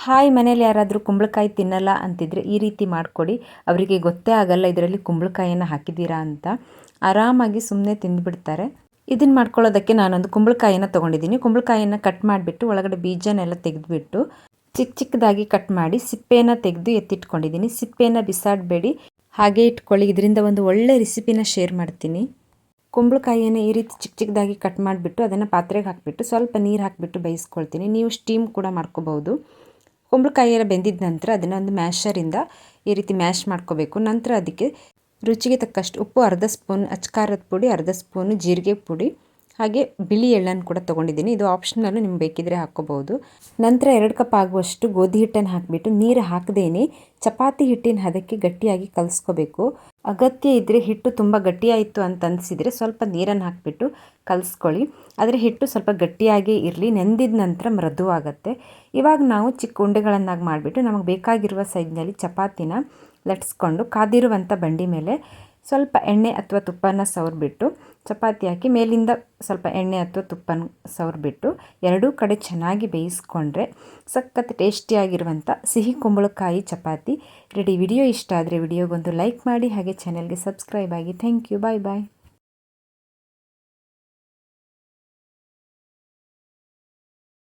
Hi, ಮನೇಲಿ ಯಾರಾದರೂ ಕುಂಬಳಕಾಯಿ ತಿನ್ನಲ್ಲ ಅಂತಿದ್ರೆ ಈ ರೀತಿ ಮಾಡಿಕೊಡಿ. ಅವರಿಗೆ ಗೊತ್ತೇ ಆಗಲ್ಲ ಇದರಲ್ಲಿ ಕುಂಬಳಕಾಯಿಯನ್ನು ಹಾಕಿದ್ದೀರಾ ಅಂತ. ಆರಾಮಾಗಿ ಸುಮ್ಮನೆ ತಿಂದುಬಿಡ್ತಾರೆ. ಇದನ್ನು ಮಾಡ್ಕೊಳ್ಳೋದಕ್ಕೆ ನಾನೊಂದು ಕುಂಬಳಕಾಯಿಯನ್ನು ತೊಗೊಂಡಿದ್ದೀನಿ. ಕುಂಬಳಕಾಯಿಯನ್ನು ಕಟ್ ಮಾಡಿಬಿಟ್ಟು ಒಳಗಡೆ ಬೀಜನೆಲ್ಲ ತೆಗೆದುಬಿಟ್ಟು ಚಿಕ್ಕ ಚಿಕ್ಕದಾಗಿ ಕಟ್ ಮಾಡಿ ಸಿಪ್ಪೆಯನ್ನು ತೆಗೆದು ಎತ್ತಿಟ್ಕೊಂಡಿದ್ದೀನಿ. ಸಿಪ್ಪೆಯನ್ನು ಬಿಸಾಡಬೇಡಿ, ಹಾಗೆ ಇಟ್ಕೊಳ್ಳಿ. ಇದರಿಂದ ಒಂದು ಒಳ್ಳೆ ರೆಸಿಪಿನ ಶೇರ್ ಮಾಡ್ತೀನಿ. ಕುಂಬಳಕಾಯಿಯನ್ನು ಈ ರೀತಿ ಚಿಕ್ಕ ಚಿಕ್ಕದಾಗಿ ಕಟ್ ಮಾಡಿಬಿಟ್ಟು ಅದನ್ನು ಪಾತ್ರೆಗೆ ಹಾಕಿಬಿಟ್ಟು ಸ್ವಲ್ಪ ನೀರು ಹಾಕಿಬಿಟ್ಟು ಬೇಯಿಸ್ಕೊಳ್ತೀನಿ. ನೀವು ಸ್ಟೀಮ್ ಕೂಡ ಮಾಡ್ಕೋಬೋದು. ಕುಂಬಳಕಾಯಿ ಎಲ್ಲ ಬೆಂದಿದ ನಂತರ ಅದನ್ನು ಒಂದು ಮ್ಯಾಶರಿಂದ ಈ ರೀತಿ ಮ್ಯಾಶ್ ಮಾಡ್ಕೋಬೇಕು. ನಂತರ ಅದಕ್ಕೆ ರುಚಿಗೆ ತಕ್ಕಷ್ಟು ಉಪ್ಪು, ಅರ್ಧ ಸ್ಪೂನ್ ಅಚ್ಕಾರದ ಪುಡಿ, ಅರ್ಧ ಸ್ಪೂನು ಜೀರಿಗೆ ಪುಡಿ, ಹಾಗೆ ಬಿಳಿ ಎಳ್ಳನ್ನು ಕೂಡ ತೊಗೊಂಡಿದ್ದೀನಿ. ಇದು ಆಪ್ಷನಲ್ಲು, ನಿಮ್ಗೆ ಬೇಕಿದ್ರೆ ಹಾಕ್ಕೋಬೋದು. ನಂತರ 2 ಕಪ್ ಆಗುವಷ್ಟು ಗೋಧಿ ಹಿಟ್ಟನ್ನು ಹಾಕಿಬಿಟ್ಟು ನೀರು ಹಾಕದೇನೆ ಚಪಾತಿ ಹಿಟ್ಟಿನ ಹದಕ್ಕೆ ಗಟ್ಟಿಯಾಗಿ ಕಲಿಸ್ಕೋಬೇಕು. ಅಗತ್ಯ ಇದ್ದರೆ ಹಿಟ್ಟು ತುಂಬ ಗಟ್ಟಿಯಾಯಿತು ಅಂತ ಅನಿಸಿದರೆ ಸ್ವಲ್ಪ ನೀರನ್ನು ಹಾಕಿಬಿಟ್ಟು ಕಲಿಸ್ಕೊಳ್ಳಿ. ಆದರೆ ಹಿಟ್ಟು ಸ್ವಲ್ಪ ಗಟ್ಟಿಯಾಗೇ ಇರಲಿ, ನೆಂದಿದ ನಂತರ ಮೃದುವಾಗುತ್ತೆ. ಇವಾಗ ನಾವು ಚಿಕ್ಕ ಉಂಡೆಗಳನ್ನಾಗಿ ಮಾಡಿಬಿಟ್ಟು ನಮಗೆ ಬೇಕಾಗಿರುವ ಸೈಜ್ನಲ್ಲಿ ಚಪಾತಿನ ಲಟ್ಸ್ಕೊಂಡು ಕಾದಿರುವಂಥ ಬಂಡಿ ಮೇಲೆ ಸ್ವಲ್ಪ ಎಣ್ಣೆ ಅಥವಾ ತುಪ್ಪನ ಸವರ್ಬಿಟ್ಟು ಚಪಾತಿ ಹಾಕಿ ಮೇಲಿಂದ ಸ್ವಲ್ಪ ಎಣ್ಣೆ ಅಥವಾ ತುಪ್ಪನ ಸವರ್ಬಿಟ್ಟು ಎರಡೂ ಕಡೆ ಚೆನ್ನಾಗಿ ಬೇಯಿಸ್ಕೊಂಡ್ರೆ ಸಖತ್ ಟೇಸ್ಟಿಯಾಗಿರುವಂಥ ಸಿಹಿ ಕುಂಬಳಕಾಯಿ ಚಪಾತಿ ರೆಡಿ. ವಿಡಿಯೋ ಇಷ್ಟ ಆದರೆ ವಿಡಿಯೋಗೊಂದು ಲೈಕ್ ಮಾಡಿ, ಹಾಗೆ ಚಾನೆಲ್ಗೆ ಸಬ್ಸ್ಕ್ರೈಬ್ ಆಗಿ. Thank you. Bye bye.